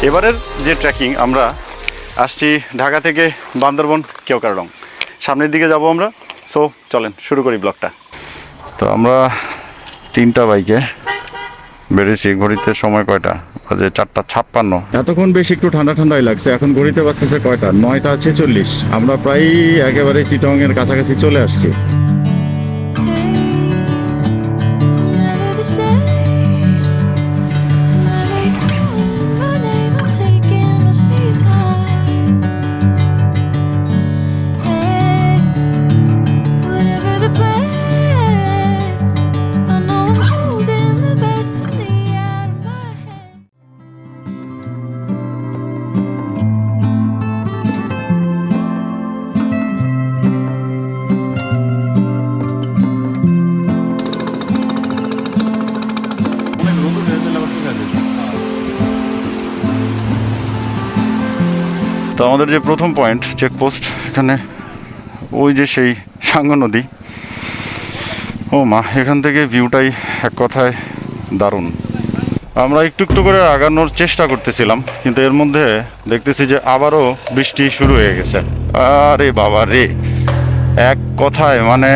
এবারের যে ট্রেকিং আমরা আসছি ঢাকা থেকে বান্দরবন কেওক্রাডং, সামনের দিকে যাব আমরা। সো চলেন শুরু করি ব্লগটা। তো আমরা 3টা বাইকে বেরিয়েছি। ঘড়িতে সময় কয়টা বাজে? 4:56। এতক্ষণ বেশ একটু ঠান্ডা ঠান্ডাই লাগছে। এখন ঘড়িতে বাজতেছে কয়টা? 9:46। আমরা প্রায় একেবারে চিটাগংয়ের কাছাকাছি চলে আসছি। তো আমাদের যে প্রথম পয়েন্ট চেকপোস্ট, এখানে ওই যে সেই সাঙ্গু নদী। ও মা, এখান থেকে ভিউটাই এক কথায় দারুণ। আমরা একটু একটু করে আগানোর চেষ্টা করতেছিলাম, কিন্তু এর মধ্যে দেখতেছি যে আবারও বৃষ্টি শুরু হয়ে গেছে। আরে বাবা রে, এক কথায় মানে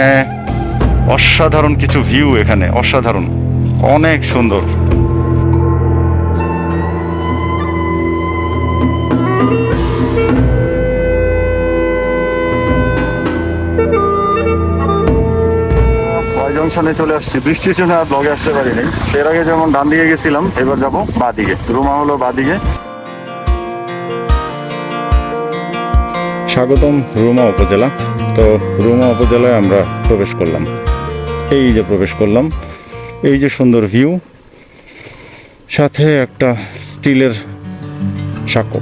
অসাধারণ কিছু ভিউ এখানে, অসাধারণ, অনেক সুন্দর। জংশনে চলে আসছি। বৃষ্টির জন্য আর ব্লগে আসতে পারিনি। এর আগে যেমন ডান দিকে গেছিলাম, এবার যাব বাঁ দিকে। রুমা হলো বাঁ দিকে। স্বাগতম রুমা উপজেলা। তো রুমা উপজেলায় আমরা প্রবেশ করলাম। এই যে প্রবেশ করলাম, এই যে সুন্দর ভিউ, সাথে একটা স্টিলের সাঁকো।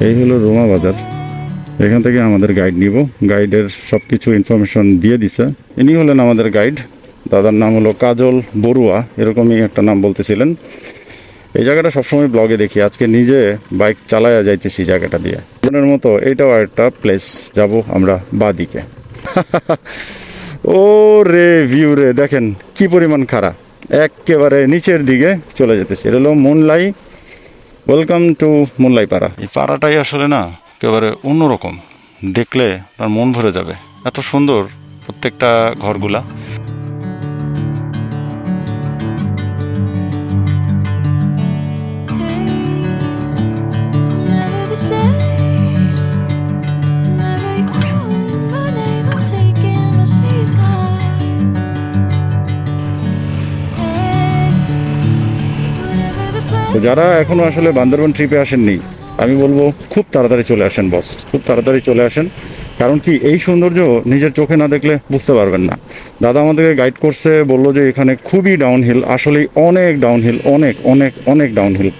এই হলো রুমা বাজার। এখান থেকে আমাদের গাইড নিব। গাইডের সব কিছু ইনফরমেশন দিয়ে দিছে। ইনি হলেন আমাদের গাইড। দাদার নাম হলো কাজল বড়ুয়া, এরকমই একটা নাম বলতেছিলেন। এই জায়গাটা সবসময় ব্লগে দেখি, আজকে নিজে বাইক চালায়া যাইতেছি জায়গাটা দিয়ে। মনের মতো এইটাও একটা প্লেস। যাব আমরা বাদিকে। ও রে, ভিউ রে দেখেন কি পরিমাণ খাড়া, একেবারে নিচের দিকে চলে যেতেছি। এটা হলো মুনলাই। ওয়েলকাম টু মুনলাই পাড়া। এই পাড়াটাই আসলে না একেবারে অন্যরকম, দেখলে তার মন ভরে যাবে। এত সুন্দর প্রত্যেকটা ঘরগুলা। তো যারা এখনো আসলে বান্দরবন ট্রিপে আসেননি, আমি বলবো খুব তাড়াতাড়ি চলে আসেন বস, খুব তাড়াতাড়ি চলে আসেন। কারণ কি, এই সৌন্দর্য নিজের চোখে না দেখলে বুঝতে পারবেন না। দাদা আমাদেরকে গাইড করছে, বললো যে এখানে খুবই ডাউনহিল। আসলেই অনেক ডাউনহিল, অনেক অনেক অনেক ডাউনহিল।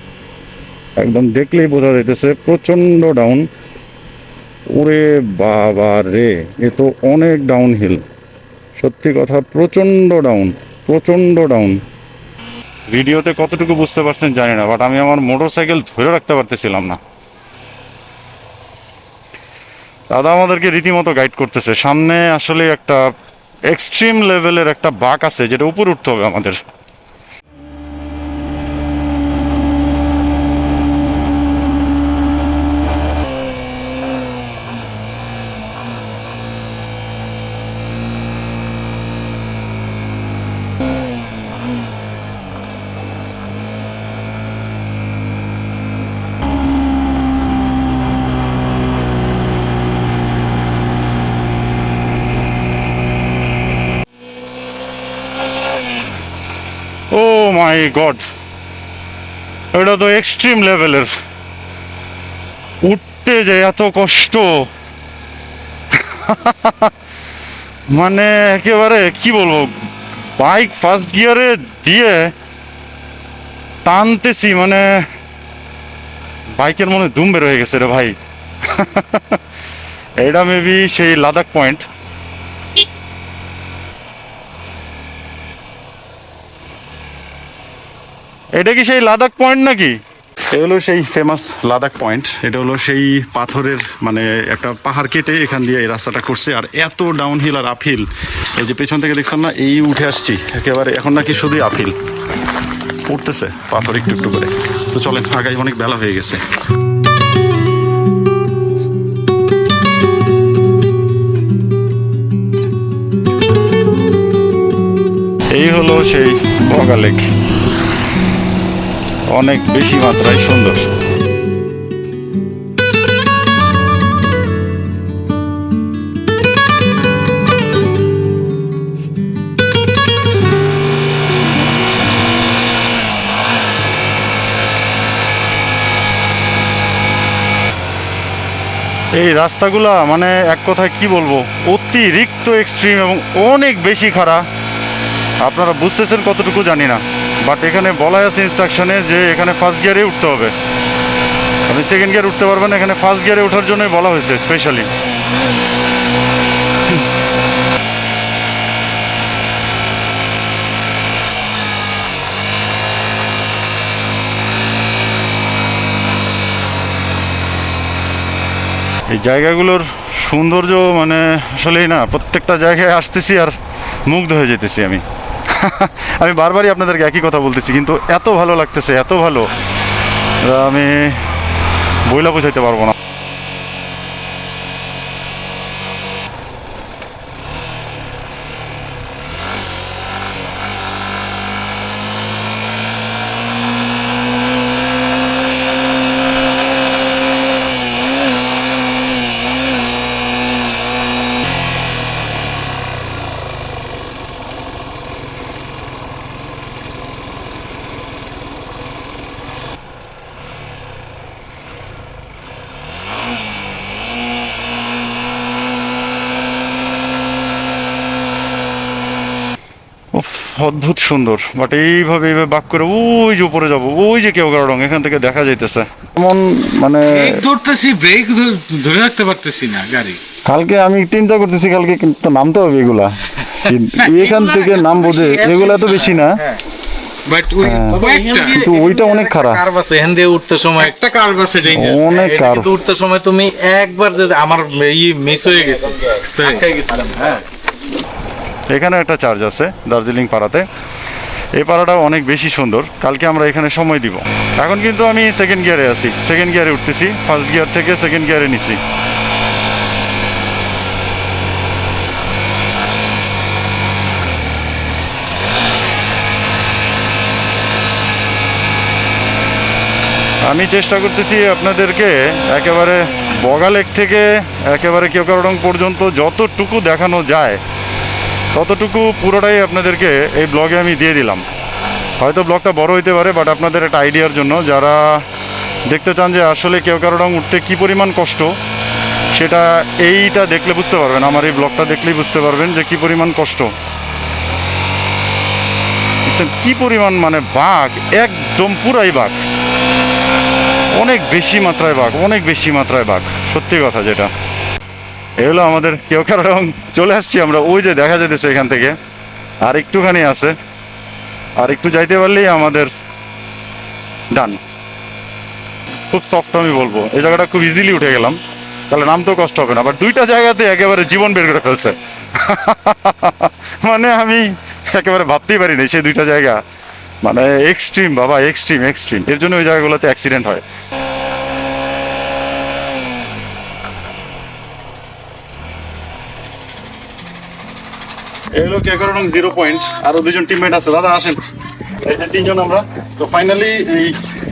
একদম দেখলেই বোঝা যাইতেছে প্রচণ্ড ডাউন। ওরে বাবা রে, এ তো অনেক ডাউনহিল, সত্যি কথা, প্রচণ্ড ডাউন, প্রচণ্ড ডাউন। ভিডিওতে কতটুকু বুঝতে পারছেন জানি না, বাট আমি আমার মোটরসাইকেল ধরে রাখতে পারতেছিলাম না। দাদা আমাদেরকে রীতিমতো গাইড করতেছে। সামনে আসলে একটা এক্সট্রিম লেভেলের একটা বাঁক আছে, যেটা উপরে উঠতে হবে আমাদের। ও মাই গড, এটা তো এক্সট্রিম লেভেলের। উঠতে যে এত কষ্ট, মানে একেবারে কি বলবো, বাইক ফার্স্ট গিয়ারে দিয়ে টানতেছি, মানে বাইকের মনে দুম বের হয়ে গেছে রে ভাই। এটা মেবি সেই লাদাখ পয়েন্ট। এটা কি সেই লাদাখ পয়েন্ট নাকি? এ হলো সেই ফেমাস লাদাখ পয়েন্ট। এটা হলো সেই পাথরের মানে একটা পাহাড় কেটে এখান দিয়ে এই রাস্তাটা করছে, আর এত ডাউনহিল আর আপহিল। এই যে পেছন থেকে দেখছেন না, এই উঠে আসছি একেবারে, এখন নাকি শুধুই আপহিল উঠতেছে পাথর একটু একটু করে। তো চলেন আগাই, অনেক বেলা হয়ে গেছে। এই হলো সেই বগা লেক, অনেক বেশি মাত্রায় সুন্দর। এই রাস্তাগুলা মানে এক কথায় কি বলবো, অতিরিক্ত এক্সট্রিম এবং অনেক বেশি খাড়া। আপনারা বুঝতেছেন কতটুকু জানি না, বাট এখানে বলা আছে ইনস্ট্রাকশনে যে এখানে ফার্স্ট গিয়ারে উঠতে হবে। আপনি সেকেন্ড গিয়ার উঠতে পারবেন, এখানে ফার্স্ট গিয়ারে ওঠার জন্যই বলা হয়েছে স্পেশালি। এই জায়গাগুলোর সৌন্দর্য মানে আসলেই না, প্রত্যেকটা জায়গায় আসতেছি আর মুগ্ধ হয়ে যেতেছি আমি। আমি বারবারই আপনাদেরকে একই কথা বলতেছি, কিন্তু এত ভালো লাগতেছে, এত ভালো, আমি বইলা বোঝাইতে পারবো না। অদ্ভুত সুন্দর, বাট এইভাবে বাক করে ওই যে উপরে যাবো, ওই যে কেওগাড়ং এখান থেকে দেখা যাইতেছে। এমন মানে ধরতেছি, ব্রেক ধরে রাখতে পারতেছি না গাড়ি। কালকে আমি চিন্তা করতেছি, কালকে কিন্তু নামতে হবে এগুলা, এখান থেকে নামবো যে এগুলা তো বেশি না, বাট ওই কিন্তু ওইটা অনেক খারাপ। কার্ভ আছে এখান দিয়ে উঠতে সময়, একটা কার্ভ আছে অনেক কার্ভ। উঠতে সময় তুমি একবার যদি আমার মিস হয়ে গেছে, আটকে গেছিলাম। হ্যাঁ, এখানে একটা চার্জ আছে দার্জিলিং পাড়াতে, এই পাড়াটাও অনেক বেশি সুন্দর। কালকে আমরা এখানে সময় দিব। এখন কিন্তু আমি সেকেন্ড গিয়ারে আছি, সেকেন্ড গিয়ারে উঠতেছি, ফার্স্ট গিয়ার থেকে সেকেন্ড গিয়ারে নিছি। আমি চেষ্টা করতেছি আপনাদেরকে একেবারে বগা লেক থেকে একেবারে কেওগাড়ং পর্যন্ত যতটুকু দেখানো যায় ততটুকু পুরোটাই আপনাদেরকে এই ব্লগে আমি দিয়ে দিলাম। হয়তো ব্লগটা বড় হইতে পারে, বাট আপনাদের একটা আইডিয়ার জন্য, যারা দেখতে চান যে আসলে কেওগাড়ং উঠতে কী পরিমাণ কষ্ট, সেটা এইটা দেখলে বুঝতে পারবেন, আমার এই ব্লগটা দেখলেই বুঝতে পারবেন যে কী পরিমাণ কষ্ট। কী পরিমাণ মানে বাঘ, একদম পুরাই বাঘ, অনেক বেশি মাত্রায় বাঘ, অনেক বেশি মাত্রায় বাঘ, সত্যি কথা যেটা। এ হলো আমাদের কেওগাড়ং, চলে আসছি আমরা, ওই যে দেখা যেতেছে এখান থেকে আর একটুখানি আছে, আর একটু যাইতে পারলেই আমাদের ডান। খুব সফট আমি বলবো, এই জায়গাটা খুব ইজিলি উঠে গেলাম, তাহলে নামতেও কষ্ট হবে না। আবার দুইটা জায়গাতে একেবারে জীবন বের করে ফেলছে। মানে আমি একেবারে ভাবতেই পারি না সেই দুইটা জায়গা, মানে এক্সট্রিম বাবা, এক্সট্রিম এক্সট্রিম। এর জন্য ওই জায়গাগুলোতে অ্যাক্সিডেন্ট হয়। এগুলো কেওগাড়ং 0 পয়েন্ট, আরো দুজন টিমমেট আছে, দাদা আসেন। এই যে তিনজন আমরা, তো ফাইনালি এই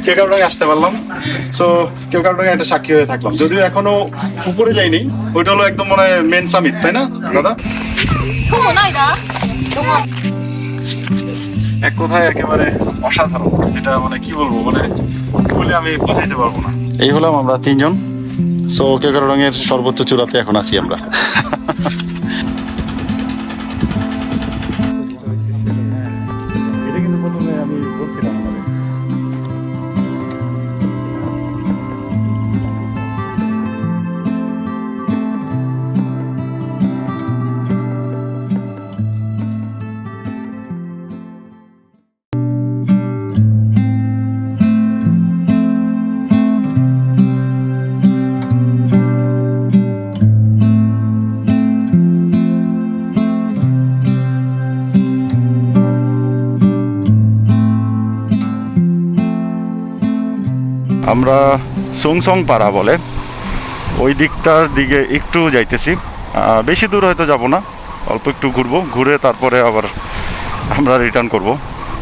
কেওগাড়ং আসতে পারলাম। সো কেওগাড়ং একটা সাক্ষী হয়ে থাকলাম, যদিও এখনো উপরে যাইনি। ওইটা হলো একদম মনে হয় মেন সামিট, তাই না দাদা? এক কথায় একেবারে অসাধারণ, এটা মানে কি বলবো, মানে বলে আমি বোঝাইতে পারবো না। এই হলাম আমরা তিনজন। সো কেওগাড়ং এর সর্বোচ্চ চূড়াতে এখন আছি আমরা। এটা কিন্তু প্রথমে আমি বলছিলাম আমরা সুংসং পাড়া বলে ওই দিকটার দিকে একটু যাইতেছি। বেশি দূর হয়তো যাব না, অল্প একটু ঘুরবো, ঘুরে তারপরে আবার আমরা রিটার্ন করব,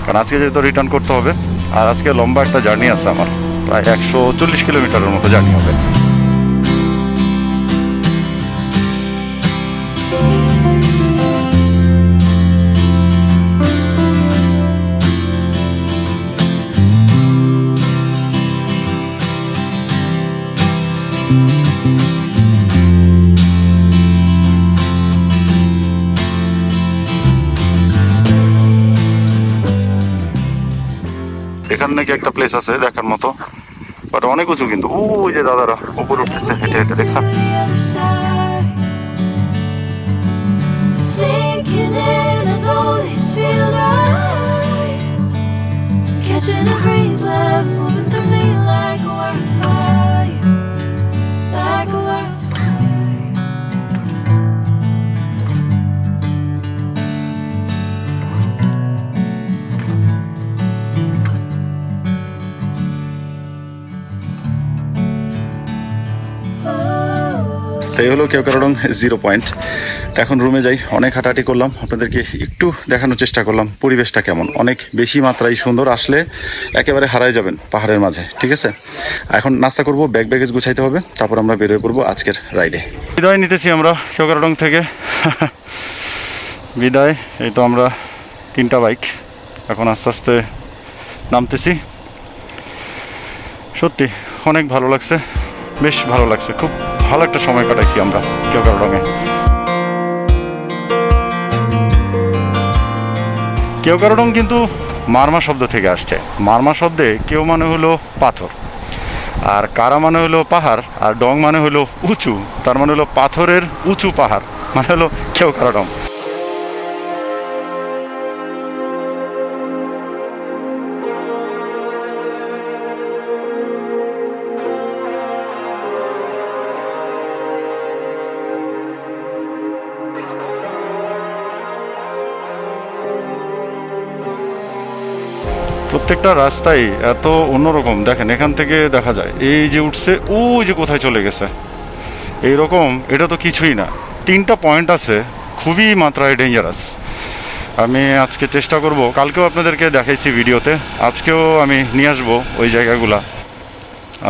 কারণ আজকে যেহেতু রিটার্ন করতে হবে। আর আজকে লম্বা একটা জার্নি আছে আমার, প্রায় 140 কিলোমিটারের মতো জার্নি হবে। এখানে নাকি একটা প্লেস আছে দেখার মতো, বাট অনেক উঁচু কিন্তু। ওই যে দাদারা উপরে উঠতেছে হেঁটে হেঁটে, দেখছেন? Sinking in, I know this feels right. Catching a breeze, love moving through me like a wildfire, like a wildfire. এই হলো কেওক্রাডং 0 পয়েন্ট। এখন রুমে যাই। অনেক হাঁটাহাঁটি করলাম, আপনাদেরকে একটু দেখানোর চেষ্টা করলাম পরিবেশটা কেমন। অনেক বেশি মাত্রায় সুন্দর, আসলে একেবারে হারাই যাবেন পাহাড়ের মাঝে, ঠিক আছে? এখন নাস্তা করব, ব্যাগ ব্যাগেজ গুছাইতে হবে, তারপর আমরা বেরোয় পড়বো আজকের রাইডে। বিদায় নিতেছি আমরা কেওক্রাডং থেকে। বিদায়। এই তো আমরা 3টা বাইক এখন আস্তে আস্তে নামতেছি। সত্যি অনেক ভালো লাগছে, বেশ ভালো লাগছে, খুব ভালো একটা সময় কাটাইছি আমরা কেওক্রাডংয়ে। কেওক্রাডং কিন্তু মারমা শব্দ থেকে আসছে। মারমা শব্দে কেউ মানে হলো পাথর, আর কারা মানে হলো পাহাড়, আর ডং মানে হলো উঁচু। তার মানে হলো পাথরের উঁচু পাহাড় মানে হলো কেওক্রাডং। প্রত্যেকটা রাস্তায় এত অন্যরকম। দেখেন এখান থেকে দেখা যায় এই যে উঠছে, ওই যে কোথায় চলে গেছে এইরকম। এটা তো কিছুই না। 3টা পয়েন্ট আছে, খুবই মাত্রায় ডেঞ্জারাস। আমি আজকে চেষ্টা করব, কালকেও আপনাদেরকে দেখাইছি ভিডিওতে, আজকেও আমি নিয়ে আসবো ওই জায়গাগুলা।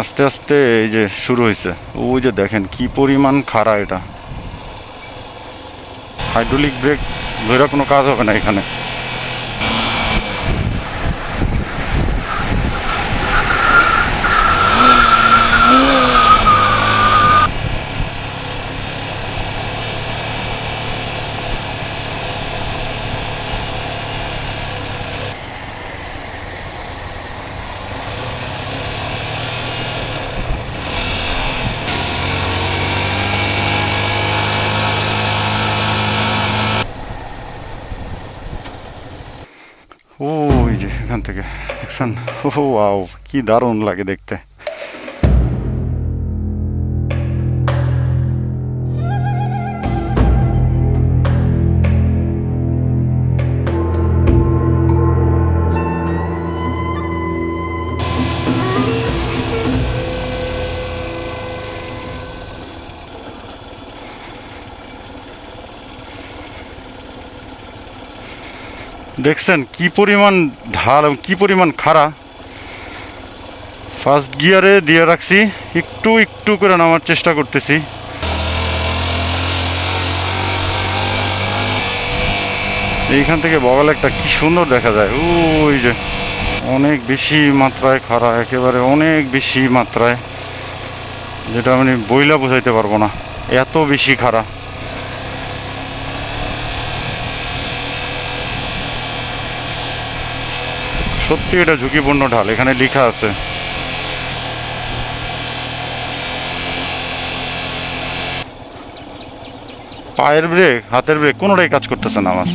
আস্তে আস্তে এই যে শুরু হয়েছে, ওই যে দেখেন কি পরিমাণ খাড়া। এটা হাইড্রোলিক ব্রেক ধরে কোনো কাজ হবে না এখানে। ওই যে এখান থেকে দেখছেন, ও ওয়াও, কি দারুণ লাগে দেখতে। দেখছেন কি পরিমাণ ঢাল এবং কি পরিমাণ খাড়া। ফার্স্ট গিয়ারে দিয়ে রাখছি, একটু একটু করে নামার চেষ্টা করতেছি। এইখান থেকে বগলে একটা কি সুন্দর দেখা যায়। ওই যে অনেক বেশি মাত্রায় খাড়া, একেবারে অনেক বেশি মাত্রায়, যেটা আমি বইলা বোঝাইতে পারবো না, এত বেশি খাড়া। সত্যি এটা ঝুঁকিপূর্ণ ঢাল, এখানে লেখা আছে। পায়ের ব্রেক, হাতের ব্রেক কোনোটাই কাজ করতেছে না আমার।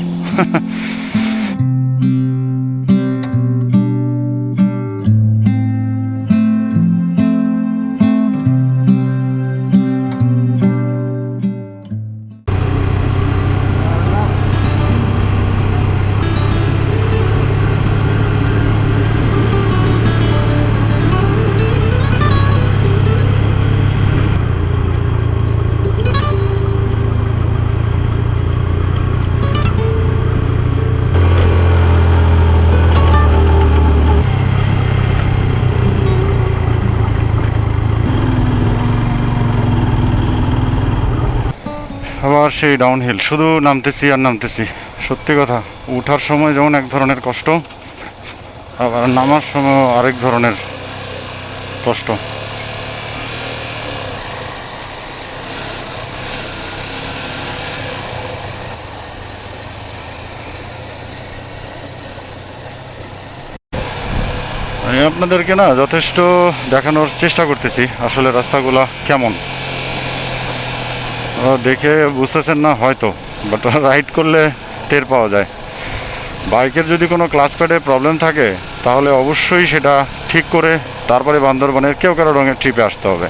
আবার সেই ডাউনহিল, শুধু নামতেছি আর নামতেছি। সত্যি কথা, ওঠার সময় যেমন এক ধরনের কষ্ট, আবার নামার সময় আরেক ধরনের কষ্ট। আমি আপনাদেরকে না যথেষ্ট দেখানোর চেষ্টা করতেছি আসলে রাস্তাগুলো কেমন। দেখে বুঝতেছেন না হয়তো, বাট রাইড করলে টের পাওয়া যায়। বাইকের যদি কোনো ক্লাচ প্যাডে প্রবলেম থাকে তাহলে অবশ্যই সেটা ঠিক করে তারপরে বান্দরবানের কেওক্রাডংয়ের ট্রিপে আসতে হবে,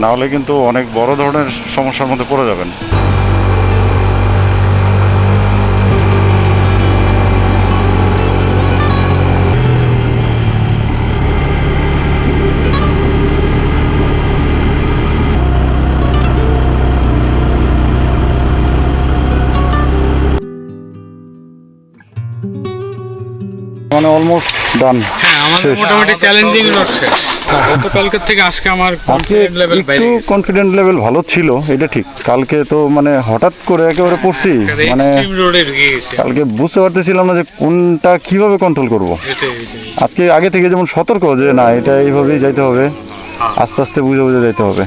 নাহলে কিন্তু অনেক বড় ধরনের সমস্যার মধ্যে পড়ে যাবেন। মানে অলমোস্ট ডান। হ্যাঁ, আমাদের শেষ। মোটামুটি চ্যালেঞ্জিং রোড শেষ। গতকালকের থেকে আজকে আমার কনফিডেন্ট লেভেল বেড়ে একটু গেছে। কনফিডেন্ট লেভেল ভালো ছিল, এটা ঠিক। কালকে তো মানে হঠাৎ করে একেবারে পড়ছি, মানে এক্সট্রিম রোডে ঢুকে গেছে। কালকে বুঝতে পারতেছিলাম না যে কোনটা কিভাবে কন্ট্রোল করব। এটাই। আজকে আগে থেকে যেমন সতর্ক যে না এটা এইভাবেই যাইতে হবে, আস্তে আস্তে বুঝে বুঝে যাইতে হবে।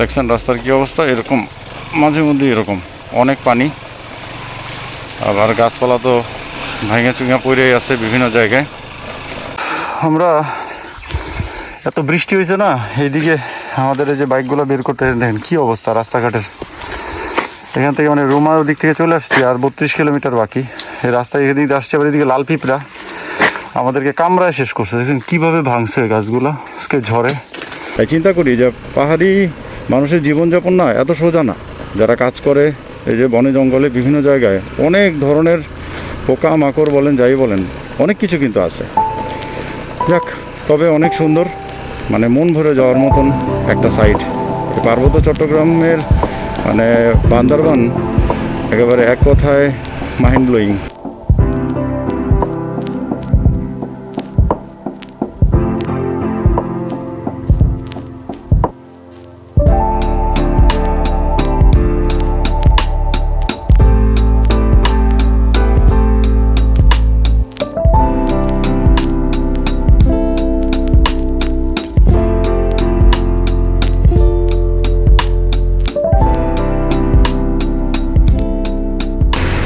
দেখছেন রাস্তার কি অবস্থা, এরকম মাঝে মধ্যে এরকম অনেক পানি, আবার গাছপালা তো ভাঙা চুঙা পড়েই আছে বিভিন্ন জায়গায়। আমরা এত বৃষ্টি হয়েছে না, এইদিকে আমাদের এই যে বাইকগুলো বের করতে দেখেন কী অবস্থা রাস্তাঘাটের। এখান থেকে মানে রোমার দিক থেকে চলে আসছি, আর 32 কিলোমিটার বাকি। এই রাস্তায় এদিকে আসছে, আবার এদিকে লাল পিঁপড়া আমাদেরকে কামড়ায় শেষ করছে। দেখছেন কীভাবে ভাঙছে গাছগুলো আজকে ঝড়ে। তাই চিন্তা করি যে পাহাড়ি মানুষের জীবনযাপন না এত সোজা না। যারা কাজ করে এই যে বনে জঙ্গলে বিভিন্ন জায়গায় অনেক ধরনের পোকা মাকড় বলেন যাই বলেন, অনেক কিছু কিন্তু আছে। যাক, তবে অনেক সুন্দর, মানে মন ভরে যাওয়ার মতন একটা সাইড। এই পার্বত্য চট্টগ্রামের মানে বান্দরবান একেবারে এক কথায় মাইন্ড ব্লোয়িং।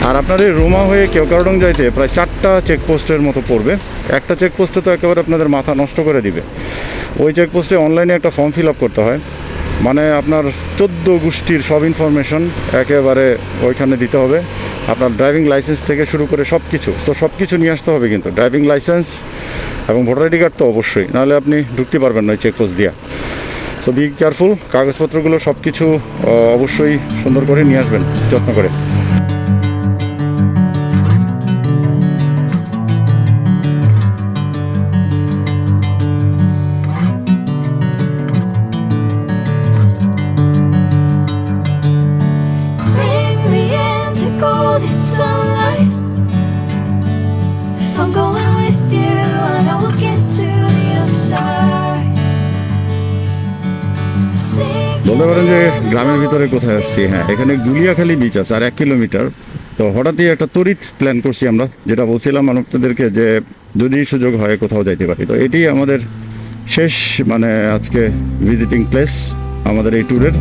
আর আপনার এই রোমা হয়ে কেওক্রাডং যাইতে প্রায় 4টা চেকপোস্টের মতো পড়বে। একটা চেকপোস্টে তো একেবারে আপনাদের মাথা নষ্ট করে দিবে। ওই চেকপোস্টে অনলাইনে একটা ফর্ম ফিল আপ করতে হয়, মানে আপনার 14 গোষ্ঠীর সব ইনফরমেশন একেবারে ওইখানে দিতে হবে। আপনার ড্রাইভিং লাইসেন্স থেকে শুরু করে সব কিছু, তো সব কিছু নিয়ে আসতে হবে কিন্তু। ড্রাইভিং লাইসেন্স এবং ভোটার আইডি কার্ড তো অবশ্যই, নাহলে আপনি ঢুকতে পারবেন না ওই চেকপোস্ট দিয়া। সো বি কেয়ারফুল, কাগজপত্রগুলো সব কিছু অবশ্যই সুন্দর করে নিয়ে আসবেন, যত্ন করে। Bring me into golden sunlight. If I'm going with you, I know we'll get to the other side. বলতে পারেন যে গ্রামের ভিতরে কোথায় আসছি। হ্যাঁ, এখানে গুলিয়াখালী বিচ আছে আর 1 কিলোমিটার। তো হঠাৎই একটা তড়িৎ প্ল্যান করছি আমরা, যেটা বলছিলাম আপনাদেরকে যে যদি সুযোগ হয় কোথাও যাইতে পারি। তো এটি আমাদের শেষ মানে আজকে ভিজিটিং প্লেস আমাদের এই ট্যুরের।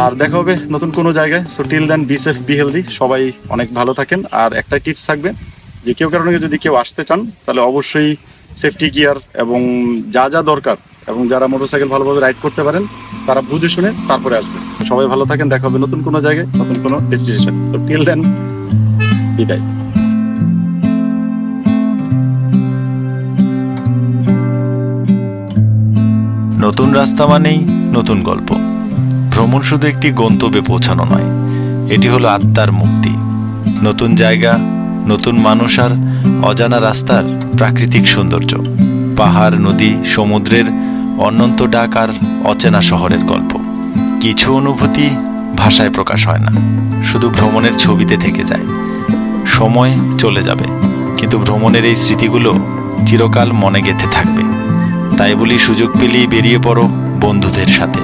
আর দেখা হবে নতুন কোনো জায়গায়। So till then be safe, be healthy, সবাই অনেক ভালো থাকেন। আর একটা টিপস থাকবে যে কেওক্রাডংয়ে যদি কেউ আসতে চান তাহলে অবশ্যই সেফটি গিয়ার এবং যা যা দরকার, এবং যারা মোটরসাইকেল ভালোভাবে রাইড করতে পারেন তারা বুঝে শুনে তারপরে আসবেন। সবাই ভালো থাকেন, দেখা হবে নতুন কোনো জায়গায়, নতুন কোনো ডেস্টিনেশন। তো টিল দেন, বিদায়। নতুন রাস্তা মানেই নতুন গল্প। ভ্রমণ শুধু একটি গন্তব্যে পৌঁছানো নয়, এটি হলো আত্মার মুক্তি। নতুন জায়গা, নতুন মানুষ আর অজানা রাস্তার প্রাকৃতিক সৌন্দর্য, পাহাড়, নদী, সমুদ্রের অনন্ত ডাক আর অচেনা শহরের গল্প। কিছু অনুভূতি ভাষায় প্রকাশ হয় না, শুধু ভ্রমণের ছবিতে থেকে যায়। সময় চলে যাবে, কিন্তু ভ্রমণের এই স্মৃতিগুলো চিরকাল মনে গেঁথে থাকবে। তাই বলি, সুযোগ পেলেই বেরিয়ে পড়ো বন্ধুদের সাথে,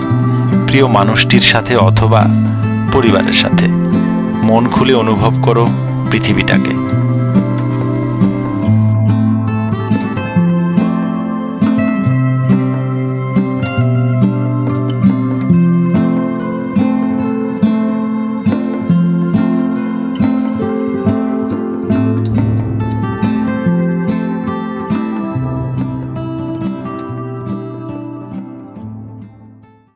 প্রিয় মানুষটির সাথে অথবা পরিবারের সাথে। মন খুলে অনুভব করো পৃথিবীটাকে।